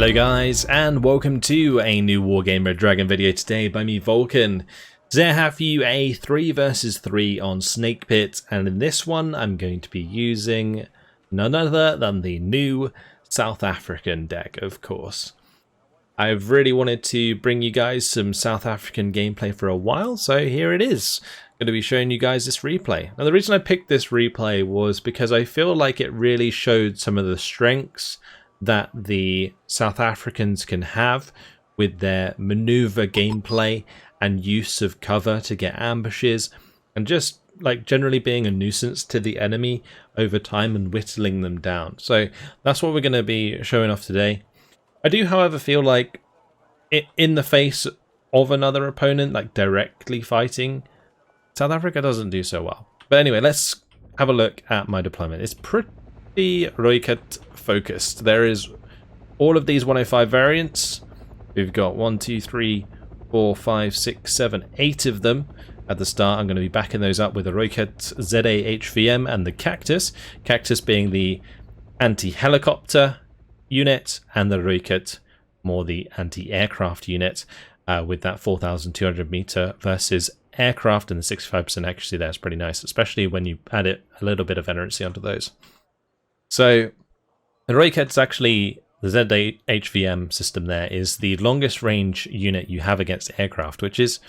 Hello guys, and welcome to a new Wargame Red Dragon video today by me, Vulcan. Today I have for you a 3 versus 3 on Snake Pit, and in this one I'm going to be using none other than the new South African deck, of course. I've really wanted to bring you guys some South African gameplay for a while, so here it is. I'm going to be showing you guys this replay. Now the reason I picked this replay was because I feel like it really showed some of the strengths that the South Africans can have with their maneuver gameplay and use of cover to get ambushes, and just like generally being a nuisance to the enemy over time and whittling them down. So that's what we're going to be showing off today. I do, however, feel like in the face of another opponent, like directly fighting, South Africa doesn't do so well. But anyway, let's have a look at my deployment. It's pretty Rooikert focused. There is all of these 105 variants. We've got 1, 2, 3, 4, 5, 6, 7, 8 of them at the start. I'm going to be backing those up with the Rooikert ZA-HVM and the Cactus. Cactus being the anti-helicopter unit, and the Rooikert more the anti-aircraft unit, with that 4,200 meter versus aircraft, and the 65% accuracy there is pretty nice, especially when you add a little bit of inerrancy onto those. So the Rooikert's actually, the ZA-HVM system there is the longest range unit you have against aircraft, which is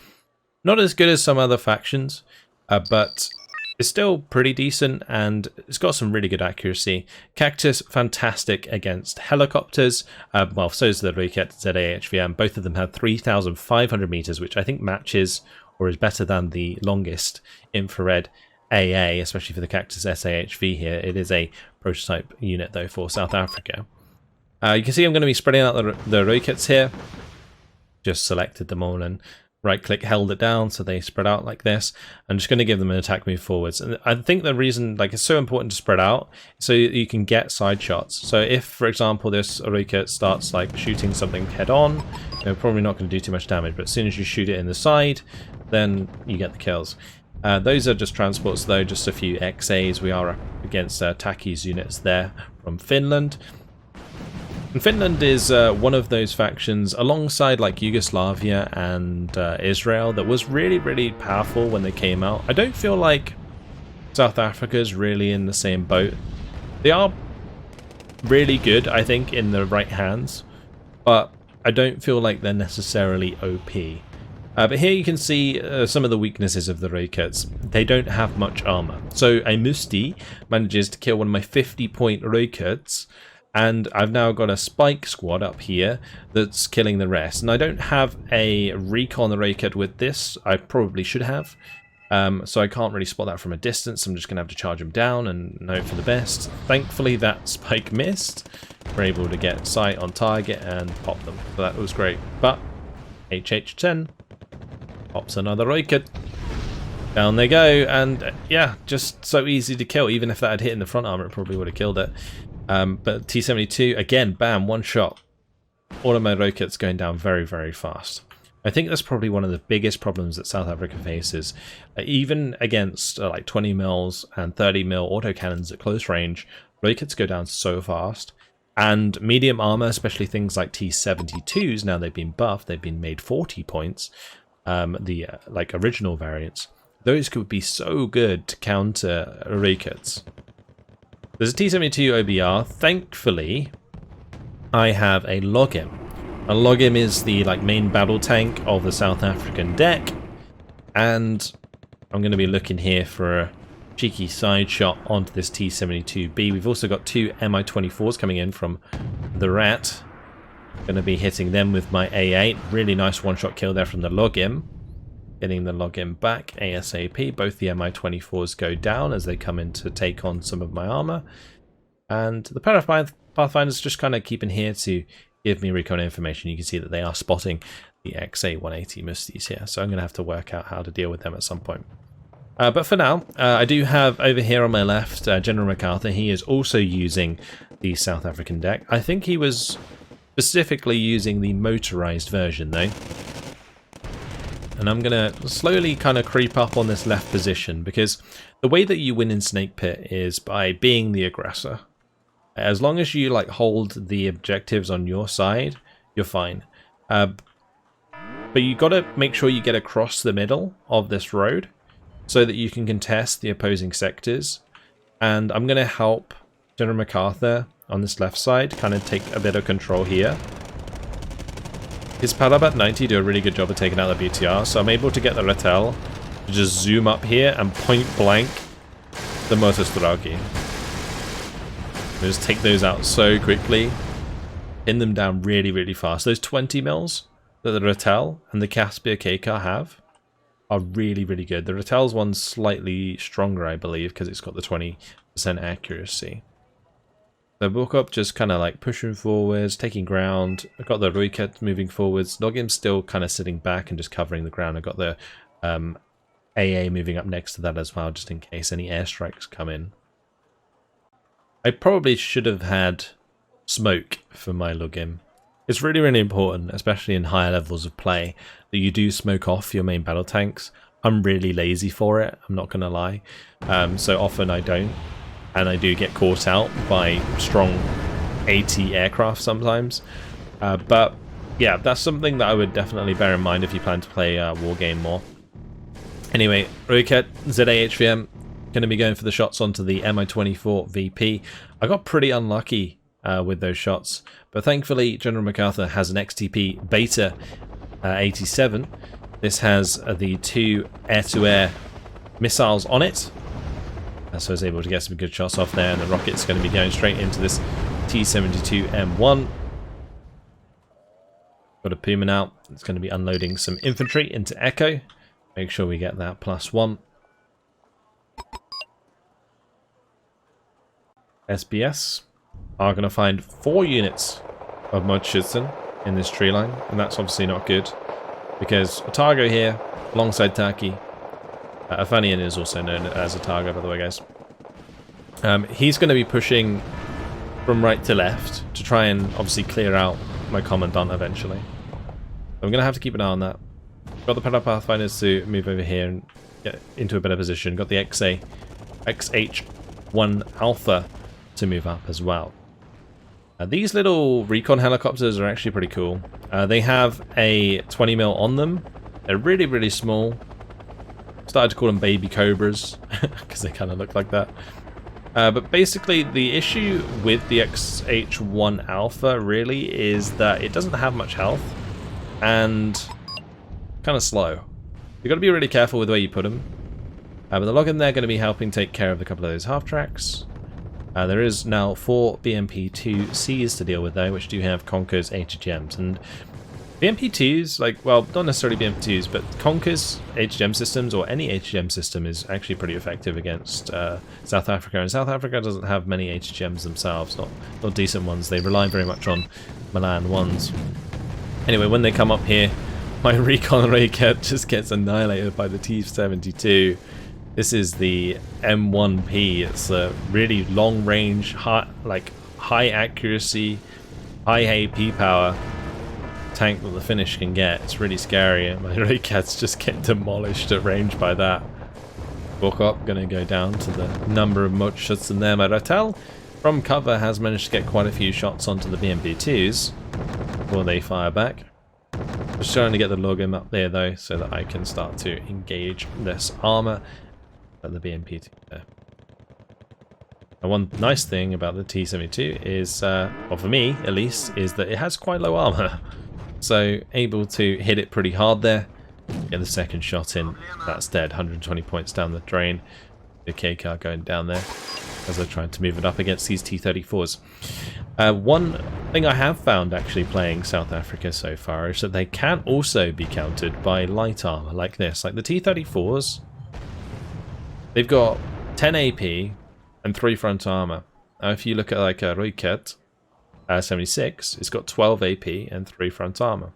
not as good as some other factions, but it's still pretty decent, and it's got some really good accuracy. Cactus, fantastic against helicopters. Well, so is the Rooikert ZA-HVM. Both of them have 3,500 meters, which I think matches or is better than the longest infrared AA, especially for the Cactus SAHV here. It is a prototype unit though for South Africa. You can see I'm going to be spreading out the Rooikerts here. Just selected them all and right click held it down so they spread out like this. I'm just going to give them an attack move forwards. And I think the reason it's so important to spread out so you can get side shots. So if, for example, this Rooikert starts shooting something head on, they're probably not going to do too much damage, but as soon as you shoot it in the side, then you get the kills. Those are just transports though, just a few XAs. We are up against Taki's units there from Finland. And Finland is one of those factions alongside Yugoslavia and Israel that was really, really powerful when they came out. I don't feel like South Africa is really in the same boat. They are really good, I think, in the right hands, but I don't feel like they're necessarily OP. But here you can see some of the weaknesses of the Rooikerts. They don't have much armor. So a Musti manages to kill one of my 50-point Rooikerts, and I've now got a spike squad up here that's killing the rest. And I don't have a recon Rooikert with this. I probably should have. So I can't really spot that from a distance. I'm just going to have to charge him down and hope for the best. Thankfully that spike missed. We're able to get sight on target and pop them. So that was great. But HH10 pops another Rooikert. Down they go, and yeah, just so easy to kill. Even if that had hit in the front armor, it probably would have killed it. But T-72, again, bam, one shot. All of my Rooikerts going down very, very fast. I think that's probably one of the biggest problems that South Africa faces. Even against 20 mils and 30 mil autocannons at close range, Rooikerts go down so fast. And medium armor, especially things like T-72s, now they've been buffed, they've been made 40 points. The original variants, those could be so good to counter Rooikerts. There's a T-72 OBR. Thankfully, I have a Logim. A Logim is the main battle tank of the South African deck, and I'm going to be looking here for a cheeky side shot onto this T-72B. We've also got 2 Mi-24s coming in from the Rat. Going to be hitting them with my A8. Really nice one-shot kill there from the Logim. Getting the Logim back ASAP. Both the Mi-24s go down as they come in to take on some of my armor. And the Pathfinder's just kind of keeping here to give me recon information. You can see that they are spotting the XA-180 Musties here. So I'm going to have to work out how to deal with them at some point. But for now, I do have over here on my left General MacArthur. He is also using the South African deck. I think he was specifically using the motorized version though. And I'm going to slowly kind of creep up on this left position, because the way that you win in Snake Pit is by being the aggressor. As long as you like hold the objectives on your side, you're fine. But you got to make sure you get across the middle of this road so that you can contest the opposing sectors. And I'm going to help General MacArthur on this left side kind of take a bit of control here. His Palabat 90 do a really good job of taking out the BTR, so I'm able to get the Rattel to just zoom up here and point blank the Motostraki. Just take those out so quickly, pin them down really, really fast. Those 20 mils that the Rattel and the Caspia K-Car have are really, really good. The Rattel's one's slightly stronger, I believe, because it's got the 20% accuracy. So Book just kind of like pushing forwards, taking ground. I've got the Ruiket moving forwards. Nogim's still kind of sitting back and just covering the ground. I've got the AA moving up next to that as well, just in case any airstrikes come in. I probably should have had smoke for my Lugim. It's really, really important, especially in higher levels of play, that you do smoke off your main battle tanks. I'm really lazy for it, I'm not going to lie. So often I don't. And I do get caught out by strong AT aircraft sometimes. But yeah, that's something that I would definitely bear in mind if you plan to play Wargame more. Anyway, Ruiket, ZAHVM, going to be going for the shots onto the Mi-24 VP. I got pretty unlucky with those shots, but thankfully General MacArthur has an XTP Beta 87. This has the 2 air-to-air missiles on it. So I was able to get some good shots off there, and the rocket's going to be going straight into this T-72M1. Got a Puma now. It's going to be unloading some infantry into Echo. Make sure we get that +1. SBS are going to find 4 units of Mudschützen in this tree line, and that's obviously not good, because Otago here, alongside Taki. Afanian is also known as Otago, by the way, guys. He's going to be pushing from right to left to try and obviously clear out my Commandant eventually. I'm going to have to keep an eye on that. Got the Pedal Pathfinders to move over here and get into a better position. Got the XH1 Alpha to move up as well. These little recon helicopters are actually pretty cool. They have a 20mm on them. They're really, really small. Started to call them baby cobras because they kind of look like that. But basically the issue with the XH1 Alpha really is that it doesn't have much health and kind of slow. You've got to be really careful with where you put them. But the Login they're going to be helping take care of a couple of those half tracks. There is now 4 BMP-2Cs to deal with though, which do have Conker's HGMs. And BMP-2s, like, well, not necessarily BMP-2s, but Conker's HGM systems, or any HGM system, is actually pretty effective against South Africa. And South Africa doesn't have many HGMs themselves, not decent ones. They rely very much on Milan ones. Anyway, when they come up here, my Recon Raket just gets annihilated by the T-72. This is the M1P. It's a really long range, high accuracy, high AP power tank that the Finnish can get. It's really scary, and my Rakets just get demolished at range by that. Bokop gonna go down to the number of Mudschützen there. My Rattel from cover has managed to get quite a few shots onto the BMP-2s before they fire back. Just trying to get the Logim up there though, so that I can start to engage this armor at the BMP-2 there. And one nice thing about the T-72 is, well for me at least, is that it has quite low armor. So able to hit it pretty hard there. Get the second shot in. That's dead. 120 points down the drain. The K-car going down there as they're trying to move it up against these T-34s. One thing I have found actually playing South Africa so far is that they can also be countered by light armor like this. Like the T-34s, they've got 10 AP and 3 front armor. Now if you look at like a Ruiket 76, it's got 12 AP and 3 front armor.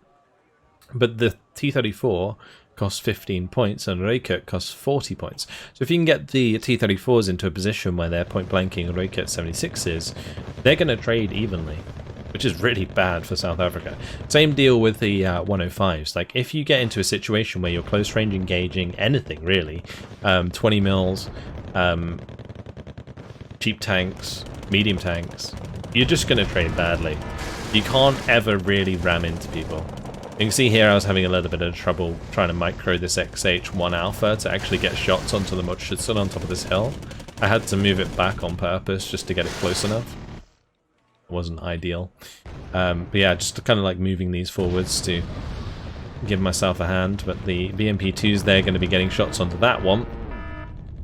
But the T-34 costs 15 points and Ruiket costs 40 points. So if you can get the T-34s into a position where they're point blanking Ruiket 76s, they're going to trade evenly, which is really bad for South Africa. Same deal with the 105s. Like if you get into a situation where you're close range engaging anything really, 20 mils, cheap tanks, medium tanks, you're just going to trade badly. You can't ever really ram into people. You can see here I was having a little bit of trouble trying to micro this XH1 Alpha to actually get shots onto the Mutschützen on top of this hill. I had to move it back on purpose just to get it close enough. It wasn't ideal. But yeah, just kind of like moving these forwards to give myself a hand. But the BMP2s, they're going to be getting shots onto that one.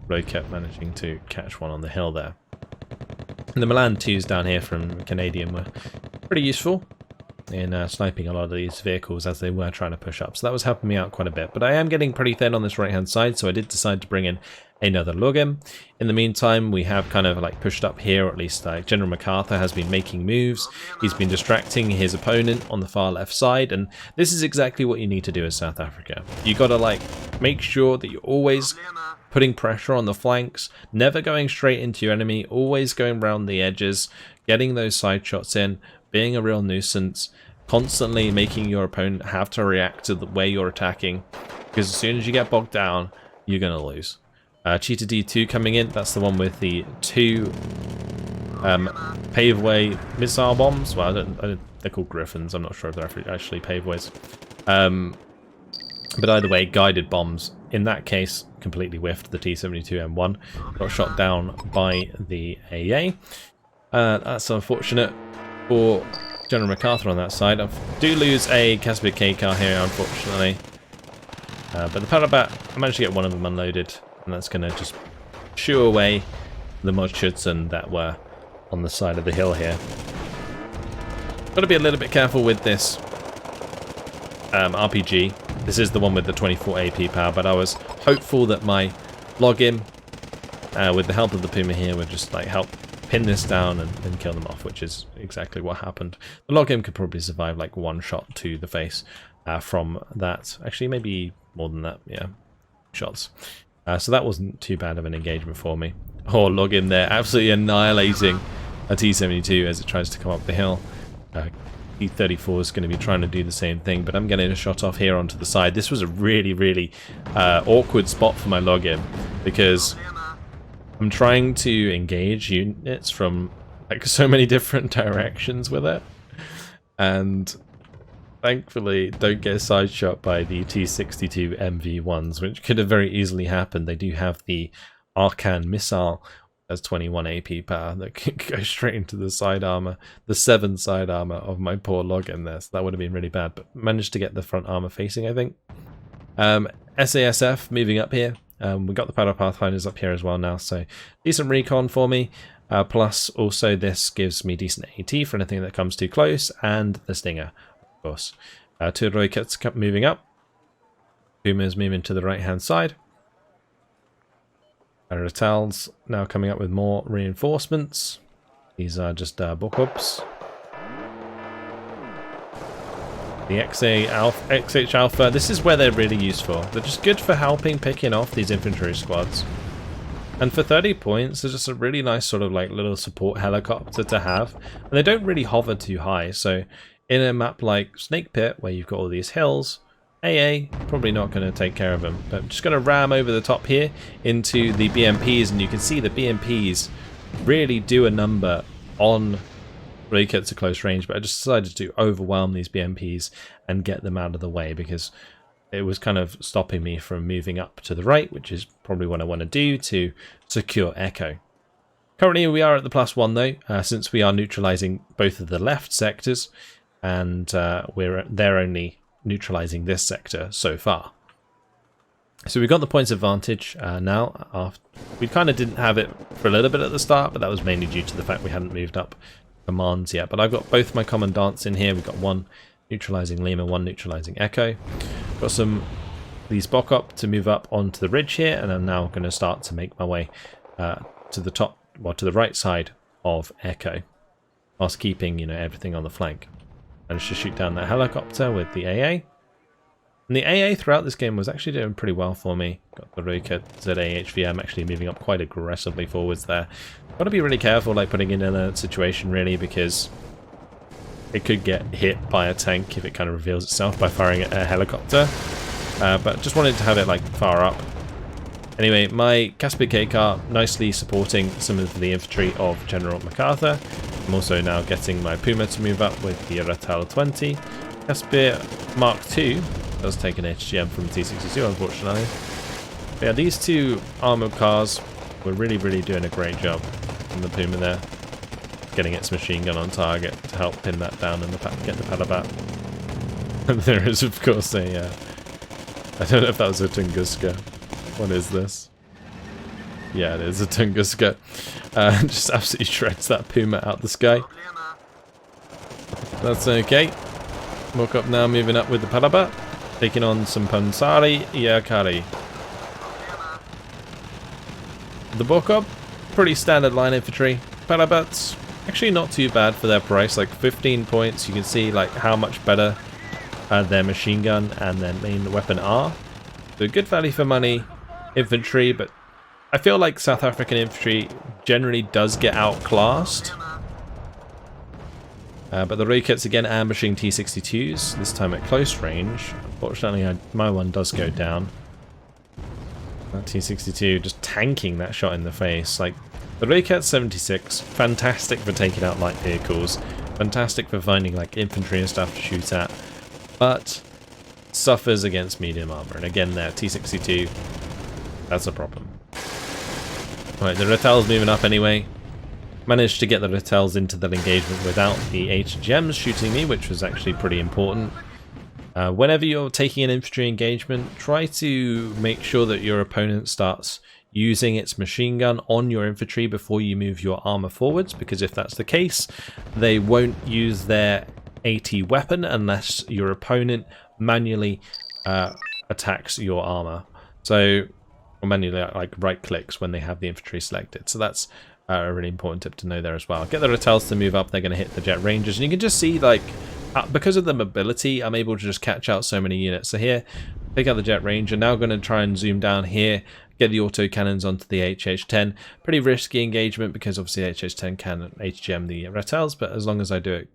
Road kept managing to catch one on the hill there. And the Milan 2s down here from Canadian were pretty useful in sniping a lot of these vehicles as they were trying to push up. So that was helping me out quite a bit. But I am getting pretty thin on this right hand side, so I did decide to bring in another Wargame. In the meantime, we have kind of like pushed up here, or at least General MacArthur has been making moves. He's been distracting his opponent on the far left side, and this is exactly what you need to do as South Africa. You got to like make sure that you're always putting pressure on the flanks, never going straight into your enemy, always going around the edges, getting those side shots in, being a real nuisance, constantly making your opponent have to react to the way you're attacking, because as soon as you get bogged down, you're going to lose. Cheetah D2 coming in, that's the one with the 2 paveway missile bombs. Well, they're called Griffins, I'm not sure if they're actually paveways. But either way, guided bombs. In that case, completely whiffed the T-72M1. Got shot down by the AA. That's unfortunate for General MacArthur on that side. I do lose a Casper K car here, unfortunately. But the Parabat, I managed to get one of them unloaded, and that's going to just shoo away the Mutschützen that were on the side of the hill here. Got to be a little bit careful with this RPG. This is the one with the 24 AP power, but I was hopeful that my login, with the help of the Puma here, would just like help pin this down and kill them off, which is exactly what happened. The login could probably survive like one shot to the face from that. Actually, maybe more than that, yeah, shots. So that wasn't too bad of an engagement for me. Oh, login there, absolutely annihilating a T-72 as it tries to come up the hill. T-34 is going to be trying to do the same thing, but I'm getting a shot off here onto the side. This was a really, really awkward spot for my login, because I'm trying to engage units from like so many different directions with it, and thankfully don't get side shot by the T-62 MV1s, which could have very easily happened. They do have the Arcan missile as 21 AP power that can go straight into the side armor, the 7 side armor of my poor login there, so that would have been really bad, but managed to get the front armor facing, I think. SASF moving up here. We got the Paddle Pathfinders up here as well now, so decent recon for me. Plus, also this gives me decent AT for anything that comes too close, and the Stinger, of course. Two Rockets moving up. Puma's moving to the right-hand side. Ratals now coming up with more reinforcements. These are just Bokups. The XH Alpha, this is where they're really useful. They're just good for helping picking off these infantry squads. And for 30 points, they're just a really nice sort of like little support helicopter to have. And they don't really hover too high, so in a map like Snake Pit, where you've got all these hills, AA, probably not going to take care of them. But I'm just going to ram over the top here into the BMPs, and you can see the BMPs really do a number on rockets at close range, but I just decided to overwhelm these BMPs and get them out of the way, because it was kind of stopping me from moving up to the right, which is probably what I want to do to secure Echo. Currently we are at the +1 though, since we are neutralizing both of the left sectors, and they're only neutralizing this sector so far. So we got the points advantage now. We kind of didn't have it for a little bit at the start, but that was mainly due to the fact we hadn't moved up commands yet. But I've got both my commandants in here. We've got one neutralizing Lima, one neutralizing Echo. Got some these Bokop to move up onto the ridge here, and I'm now going to start to make my way to the top, well, to the right side of Echo, whilst keeping, you know, everything on the flank. Managed to shoot down that helicopter with the AA. And the AA throughout this game was actually doing pretty well for me. Got the Ruka ZAHVM actually moving up quite aggressively forwards there. Got to be really careful like putting it in a situation really, because it could get hit by a tank if it kind of reveals itself by firing a helicopter. But just wanted to have it like far up Anyway, my Casper K car nicely supporting some of the infantry of General MacArthur. I'm also now getting my Puma to move up with the Ratel 20. Casper Mark II does take an HGM from T62, unfortunately. But yeah, these two armoured cars were really doing a great job from the Puma there. Getting its machine gun on target to help pin that down and get the Palabat. And there is, of course, I don't know if that was a Tunguska. What is this? Yeah, it is a Tunguska. Just absolutely shreds that Puma out the sky. That's okay. Walk up now, moving up with the Palabat. Taking on some Pansari Yakari. The Bokop, pretty standard line infantry. Palabats, actually not too bad for their price, like 15 points. You can see like how much better their machine gun and their main weapon are. So good value for money infantry, but I feel like South African infantry generally does get outclassed. But the Rockets again ambushing T62s, this time at close range. Unfortunately, my one does go down. That T62 just tanking that shot in the face. Like, the Rockets 76, fantastic for taking out light vehicles, fantastic for finding like infantry and stuff to shoot at, but suffers against medium armor. And again there, T62, that's a problem. Right, the Ratels moving up anyway. Managed to get the Ratels into that engagement without the HGMs shooting me, which was actually pretty important. Whenever you're taking an infantry engagement, try to make sure that your opponent starts using its machine gun on your infantry before you move your armor forwards, because if that's the case, they won't use their AT weapon unless your opponent manually attacks your armor. So, or manually like right clicks when they have the infantry selected. So that's a really important tip to know there as well. Get the Ratels to move up, they're going to hit the Jet Rangers, and you can just see like because of the mobility, I'm able to just catch out so many units. So here, pick out the Jet Ranger, now going to try and zoom down here, get the autocannons onto the HH-10. Pretty risky engagement because obviously HH-10 can HGM the Ratels, but as long as I do it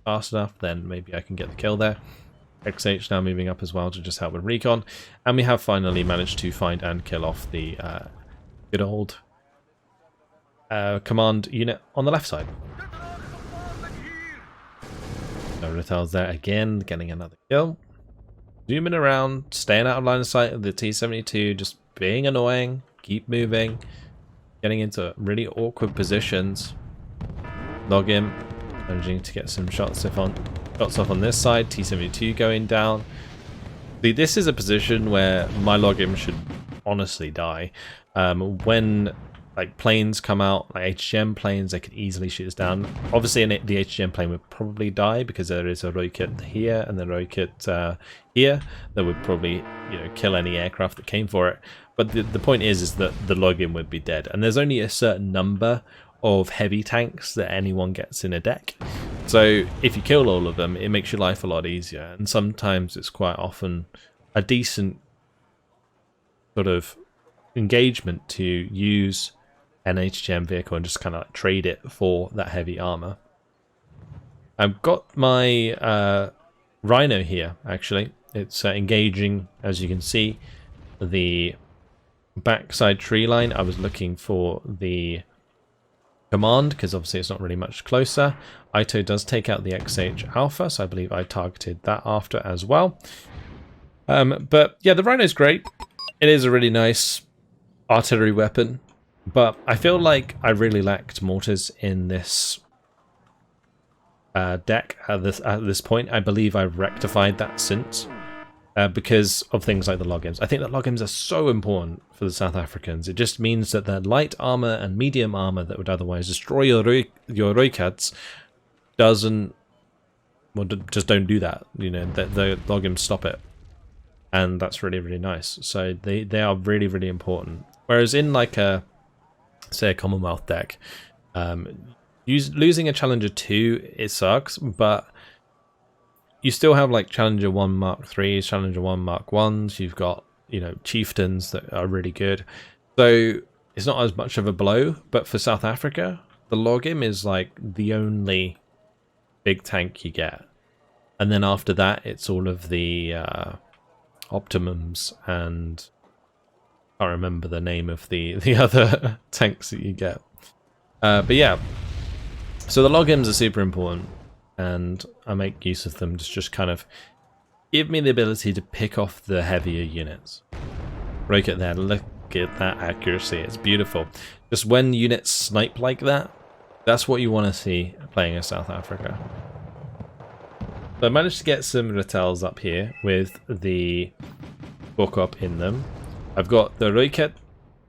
fast enough, then maybe I can get the kill there. XH now moving up as well to just help with recon, and we have finally managed to find and kill off the good old command unit on the left side. So Ratels there again, getting another kill. Zooming around, staying out of line of sight of the T-72, just being annoying, keep moving, getting into really awkward positions. Log in, managing to get some shots off on this side, T-72 going down. This is a position where my login should honestly die. When like planes come out, like HGM planes, they could easily shoot us down. Obviously, the HGM plane would probably die because there is a rocket here and the rocket here that would probably, kill any aircraft that came for it. But the point is that the login would be dead, and there's only a certain number of heavy tanks that anyone gets in a deck. So if you kill all of them, it makes your life a lot easier, and sometimes it's quite often a decent sort of engagement to use an HGM vehicle and just kind of like trade it for that heavy armor. I've got my Rhino here, actually. It's engaging, as you can see, the backside tree line. I was looking for the command because obviously it's not really much closer. Ito does take out the XH Alpha, so I believe I targeted that after as well. But yeah, the Rhino's great. It is a really nice artillery weapon, but I feel like I really lacked mortars in this deck at this point. I believe I've rectified that since because of things like the logins. I think that logins are so important for the South Africans. It just means that their light armor and medium armor that would otherwise destroy your Roykats doesn't, well, just don't do that. The logins stop it, and that's really, really nice. So they are really, really important. Whereas in like say a Commonwealth deck, losing a Challenger 2, it sucks, but you still have like Challenger 1 Mark 3s, Challenger 1 Mark 1s, you've got, chieftains that are really good. So it's not as much of a blow, but for South Africa, the Logim is like the only big tank you get. And then after that, it's all of the Optimums and can't remember the name of the other tanks that you get. But yeah, so the logins are super important, and I make use of them to just kind of give me the ability to pick off the heavier units. Look at that, look at that accuracy, it's beautiful. Just when units snipe like that, that's what you want to see playing as South Africa. So I managed to get some Ratels up here with the book up in them. I've got the Rocket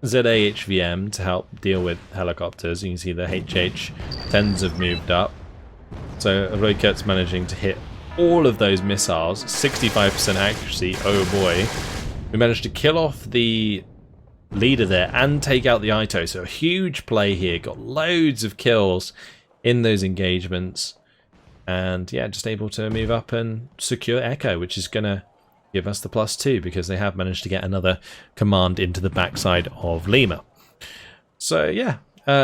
ZAHVM to help deal with helicopters. You can see the HH-10s have moved up. So Rocket's managing to hit all of those missiles, 65% accuracy, oh boy. We managed to kill off the leader there and take out the Ito, so a huge play here, got loads of kills in those engagements. And yeah, just able to move up and secure Echo, which is going to give us the +2 because they have managed to get another command into the backside of Lima. So yeah,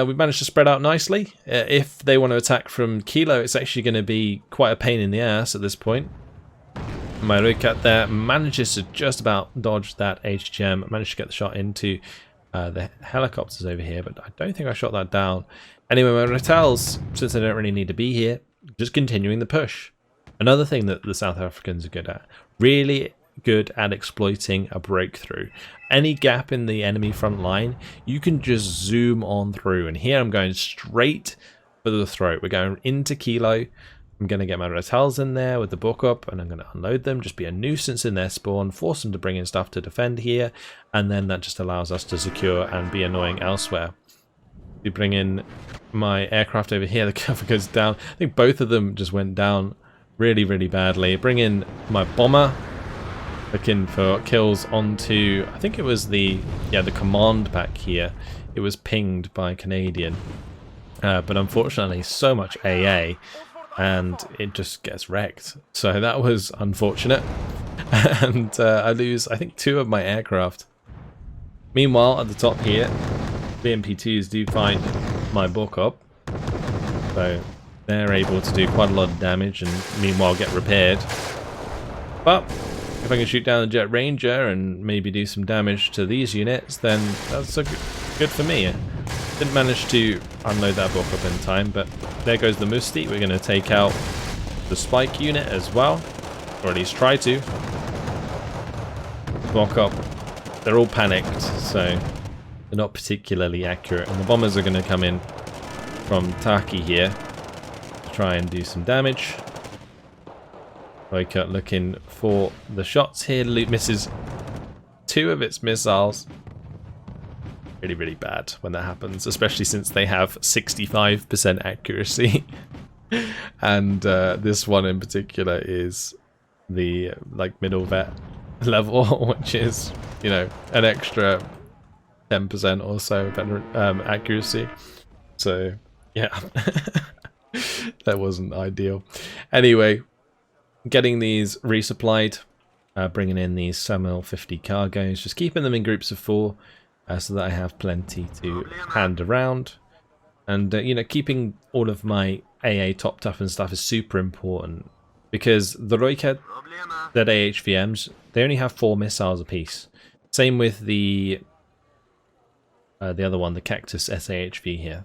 we've managed to spread out nicely. If they want to attack from Kilo, it's actually going to be quite a pain in the ass at this point. My Rokat there manages to just about dodge that HGM, managed to get the shot into the helicopters over here, but I don't think I shot that down. Anyway, my Ratels, since they don't really need to be here, just continuing the push. Another thing that the South Africans are good at, really good at exploiting a breakthrough. Any gap in the enemy front line, you can just zoom on through. And here I'm going straight for the throat. We're going into Kilo. I'm going to get my Ratels in there with the book up, and I'm going to unload them, just be a nuisance in their spawn, force them to bring in stuff to defend here, and then that just allows us to secure and be annoying elsewhere. We bring in my aircraft over here, the cover goes down. I think both of them just went down really, really badly. Bring in my bomber, looking for kills onto, I think it was the command back here. It was pinged by Canadian, but unfortunately so much AA, and it just gets wrecked. So that was unfortunate, and I lose, I think, 2 of my aircraft. Meanwhile, at the top here, BMP2s do find my book up, so they're able to do quite a lot of damage and meanwhile get repaired. But if I can shoot down the Jet Ranger and maybe do some damage to these units, then that's good for me. Didn't manage to unload that book up in time, but there goes the Musti. We're going to take out the Spike unit as well, or at least try to. Block up. They're all panicked, so they're not particularly accurate. And the bombers are going to come in from Taki here to try and do some damage. Rokat looking for the shots here. Loot misses 2 of its missiles. Really, really bad when that happens, especially since they have 65% accuracy. And this one in particular is the middle vet level, which is, you know, an extra 10% or so better accuracy. So yeah, that wasn't ideal. Anyway, getting these resupplied, bringing in these Samuel 50 cargoes, just keeping them in groups of 4 so that I have plenty to hand around. And you know, keeping all of my AA topped up and stuff is super important, because the Rocket ZAHVMs, they only have 4 missiles apiece. Same with the other one, the Cactus SAHV here.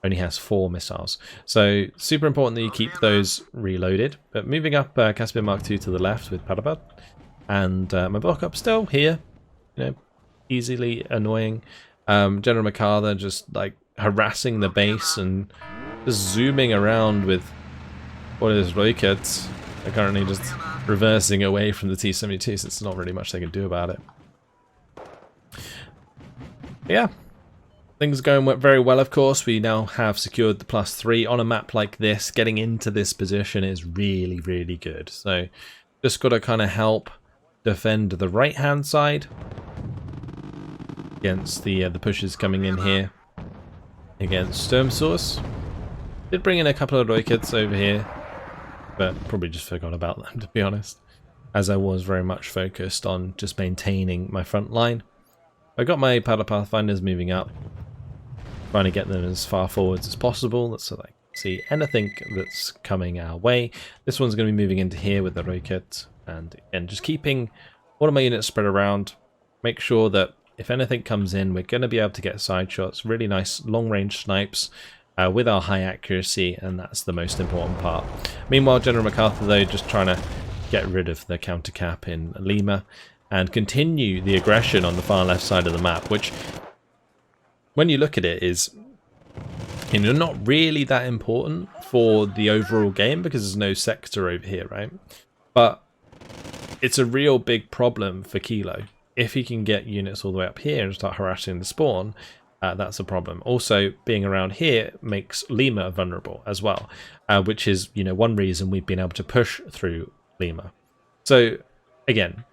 Only has 4 missiles. So super important that you keep those reloaded. But moving up Caspian Mark II to the left with Padabad. And my block up still here. You know, easily annoying. General MacArthur just like harassing the base and just zooming around with what is rockets. They're currently just reversing away from the T-72, so there's not really much they can do about it. Yeah. Things are going very well, of course. We now have secured the +3 on a map like this. Getting into this position is really, really good. So just got to kind of help defend the right-hand side against the pushes coming in here against Storm Source. Did bring in a couple of rockets over here, but probably just forgot about them, to be honest, as I was very much focused on just maintaining my front line. I got my Powder Pathfinders moving up, trying to get them as far forwards as possible so that I can see anything that's coming our way. This one's going to be moving into here with the rocket, and just keeping all of my units spread around. Make sure that if anything comes in, we're going to be able to get side shots, really nice long-range snipes with our high accuracy, and that's the most important part. Meanwhile, General MacArthur, though, just trying to get rid of the counter cap in Lima and continue the aggression on the far left side of the map, which, when you look at it, is not really that important for the overall game because there's no sector over here, right? But it's a real big problem for Kilo. If he can get units all the way up here and start harassing the spawn, that's a problem. Also, being around here makes Lima vulnerable as well, which is, one reason we've been able to push through Lima. So, again,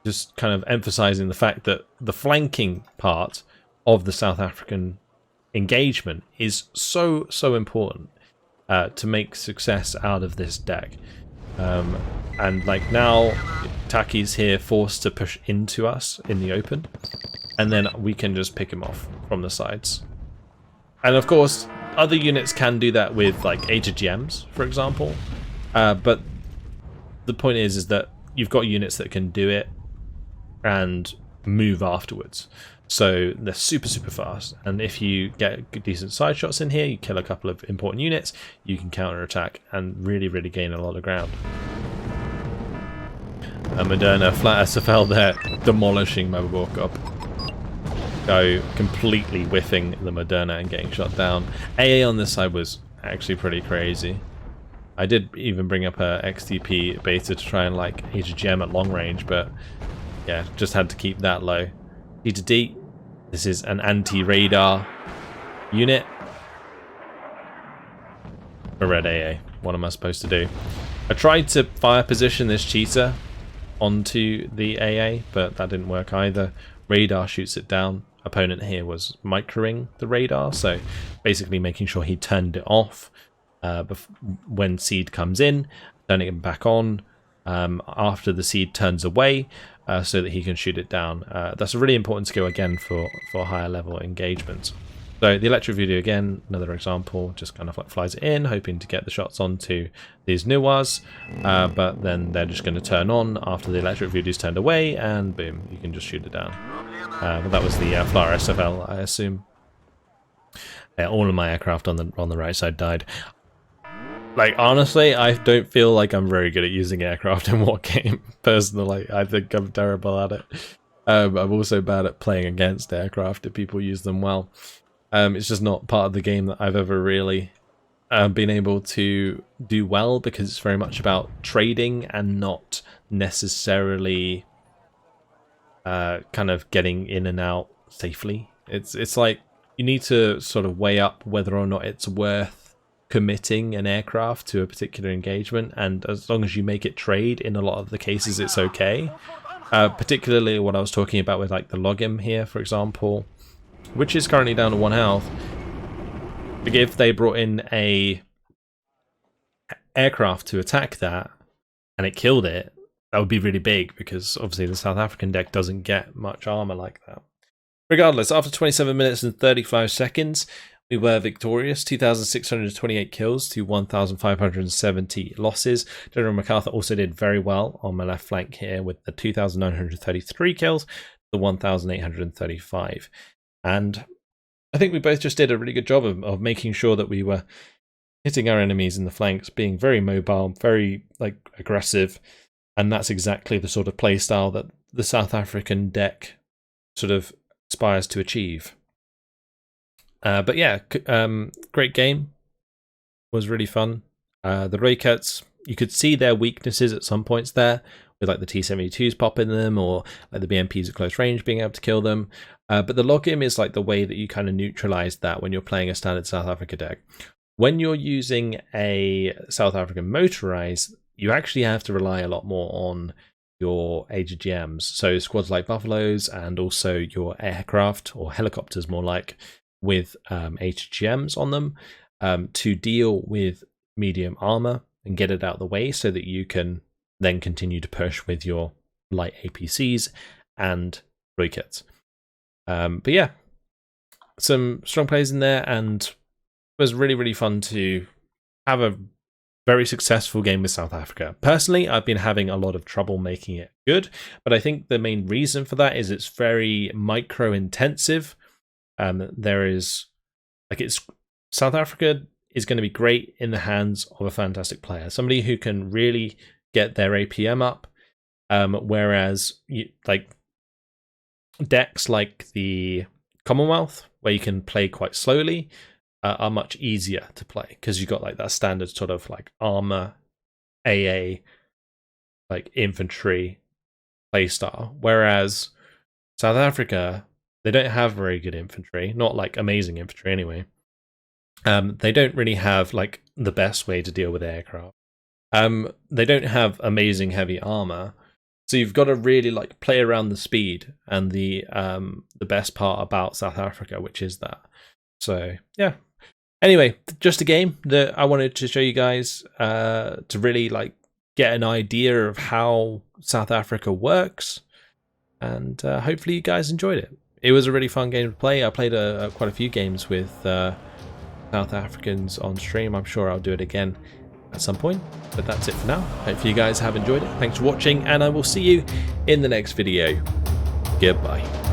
just kind of emphasizing the fact that the flanking part of the South African engagement is so important to make success out of this deck. And like now, Taki's here forced to push into us in the open, and then we can just pick him off from the sides. And of course, other units can do that with like HGMs, for example. But the point is that you've got units that can do it and move afterwards. So they're super fast, and if you get decent side shots in here, you kill a couple of important units, you can counter attack and really gain a lot of ground. Moderna flat SFL there, demolishing Mabokop. Go completely whiffing the Moderna and getting shot down. AA on this side was actually pretty crazy. I did even bring up a XTP beta to try and like HGM at long range, but yeah, just had to keep that low. D to D. This is an anti-radar unit. A red AA. What am I supposed to do? I tried to fire position this cheetah onto the AA, but that didn't work either. Radar shoots it down. Opponent here was microing the radar, so basically making sure he turned it off when seed comes in, turning it back on after the seed turns away, so that he can shoot it down. That's a really important skill again for higher level engagement. So the electric voodoo again, another example, just kind of like flies it in, hoping to get the shots onto these Nuwas, but then they're just going to turn on after the electric voodoo's turned away, and boom, you can just shoot it down. But that was the Flower SFL, I assume. Yeah, all of my aircraft on the right side died. Like, honestly, I don't feel like I'm very good at using aircraft in Wargame, personally. I think I'm terrible at it. I'm also bad at playing against aircraft if people use them well. It's just not part of the game that I've ever really been able to do well, because it's very much about trading and not necessarily kind of getting in and out safely. It's like you need to sort of weigh up whether or not it's worth committing an aircraft to a particular engagement, and as long as you make it trade, in a lot of the cases it's okay. Particularly what I was talking about with like the Logim here, for example, which is currently down to 1 health. If they brought in a aircraft to attack that and it killed it, that would be really big, because obviously the South African deck doesn't get much armor like that. Regardless, after 27 minutes and 35 seconds, we were victorious. 2,628 kills to 1,570 losses. General MacArthur also did very well on my left flank here with the 2,933 kills to 1,835. And I think we both just did a really good job of making sure that we were hitting our enemies in the flanks, being very mobile, very like aggressive. And that's exactly the sort of play style that the South African deck sort of aspires to achieve. But yeah, great game. Was really fun. The Roykets, you could see their weaknesses at some points there, with like the T-72s popping them, or like the BMPs at close range being able to kill them. But the Logim is like the way that you kind of neutralize that when you're playing a standard South Africa deck. When you're using a South African motorized, you actually have to rely a lot more on your HGMs. So squads like Buffaloes, and also your aircraft, or helicopters more like, with HGMs on them to deal with medium armor and get it out of the way, so that you can then continue to push with your light APCs and Roykets. But yeah, some strong plays in there, and it was really fun to have a very successful game with South Africa. Personally, I've been having a lot of trouble making it good, but I think the main reason for that is it's very micro intensive. South Africa is going to be great in the hands of a fantastic player, somebody who can really get their APM up, whereas decks like the Commonwealth, where you can play quite slowly, are much easier to play because you've got like that standard sort of like armor, AA, like infantry playstyle. Whereas South Africa, they don't have very good infantry, not like amazing infantry anyway. They don't really have like the best way to deal with aircraft. They don't have amazing heavy armor. So you've got to really like play around the speed and the best part about South Africa, which is that. So yeah. Anyway, just a game that I wanted to show you guys to really like get an idea of how South Africa works, and hopefully you guys enjoyed it. It was a really fun game to play. I played quite a few games with South Africans on stream. I'm sure I'll do it again at some point, but that's it for now. Hopefully you guys have enjoyed it. Thanks for watching, and I will see you in the next video. Goodbye.